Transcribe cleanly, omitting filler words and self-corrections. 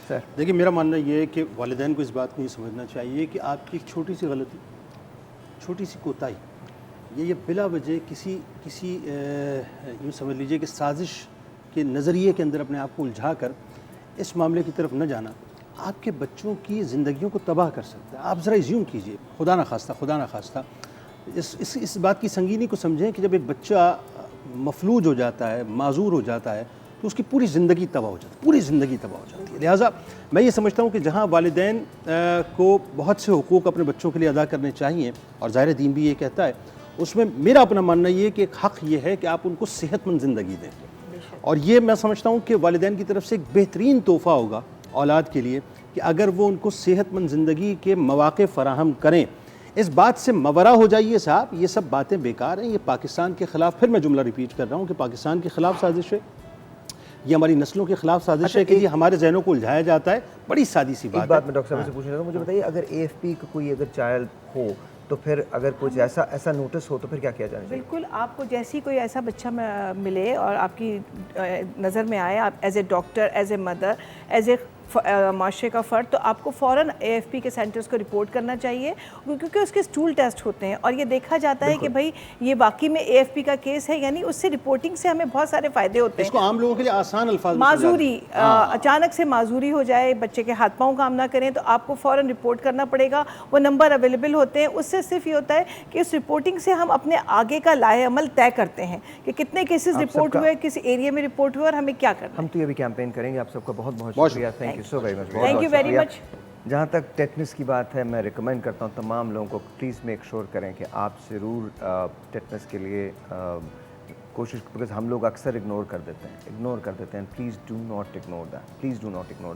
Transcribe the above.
دیکھیے میرا ماننا یہ ہے کہ والدین کو اس بات کو یہ سمجھنا چاہیے کہ آپ کی ایک چھوٹی سی غلطی، چھوٹی سی کوتاہی، یہ بلا وجہ کسی یوں سمجھ لیجئے کہ سازش کے نظریے کے اندر اپنے آپ کو الجھا کر اس معاملے کی طرف نہ جانا آپ کے بچوں کی زندگیوں کو تباہ کر سکتا ہے۔ آپ ذرا زیوم کیجئے، خدا نہ خواستہ اس بات کی سنگینی کو سمجھیں کہ جب ایک بچہ مفلوج ہو جاتا ہے، معذور ہو جاتا ہے، تو اس کی پوری زندگی تباہ ہو جاتی ہے، پوری زندگی تباہ ہو جاتی ہے۔ لہٰذا میں یہ سمجھتا ہوں کہ جہاں والدین کو بہت سے حقوق اپنے بچوں کے لیے ادا کرنے چاہیے، اور ظاہر دین بھی یہ کہتا ہے، اس میں میرا اپنا ماننا یہ ہے کہ ایک حق یہ ہے کہ آپ ان کو صحت مند زندگی دیں، اور یہ میں سمجھتا ہوں کہ والدین کی طرف سے ایک بہترین تحفہ ہوگا اولاد کے لیے کہ اگر وہ ان کو صحت مند زندگی کے مواقع فراہم کریں۔ اس بات سے مورا ہو جائیے صاحب، یہ سب باتیں بیکار ہیں، یہ پاکستان کے خلاف، پھر میں جملہ ریپیٹ کر رہا ہوں کہ پاکستان کے خلاف سازش ہے، یہ ہماری نسلوں کے خلاف سازش ہے کہ یہ ہمارے ذہنوں کو الجھایا جاتا ہے۔ بڑی سادی سی ایک بات ہے۔ بات میں ڈاکٹر صاحب سے پوچھنا چاہتا ہوں، مجھے بتائیے اگر اے ایف پی کا کوئی اگر چائلڈ ہو تو پھر اگر کچھ ایسا نوٹس ہو تو پھر کیا کیا جانا چاہیے؟ بالکل، آپ کو جیسی کوئی ایسا بچہ ملے اور آپ کی نظر میں آئے، آپ as a doctor, as a mother, as a معاشرے کا فرد، تو آپ کو فوراً اے ایف پی کے سینٹرز کو رپورٹ کرنا چاہیے، کیونکہ اس کے اسٹول ٹیسٹ ہوتے ہیں اور یہ دیکھا جاتا ہے کہ بھائی یہ واقعی میں اے ایف پی کا کیس ہے، یعنی اس سے رپورٹنگ سے ہمیں بہت سارے فائدے ہوتے ہیں۔ اس کو عام لوگوں کے لیے آسان الفاظ میں معذوری، اچانک سے معذوری ہو جائے، بچے کے ہاتھ پاؤں کام نہ کریں تو آپ کو فوراً رپورٹ کرنا پڑے گا، وہ نمبر اویلیبل ہوتے ہیں۔ اس سے صرف یہ ہوتا ہے کہ اس رپورٹنگ سے ہم اپنے آگے کا لائحہ عمل طے کرتے ہیں کہ کتنے کیسز رپورٹ ہوئے، کس ایریا میں رپورٹ ہوئے اور ہمیں کیا کرنا ہے۔ ہم تو یہ بھی کیمپین کریں گے۔ آپ سب کا بہت بہت شکریہ، thank you so very much, thank you very much. جہاں تک ٹیٹنس کی بات ہے، میں ریکمینڈ کرتا ہوں تمام لوگوں کو پلیز میک شور کریں کہ آپ ضرور ٹیٹنس کے لیے کوشش، بکاز ہم لوگ اکثر اگنور کر دیتے ہیں، please do not ignore that, please do not ignore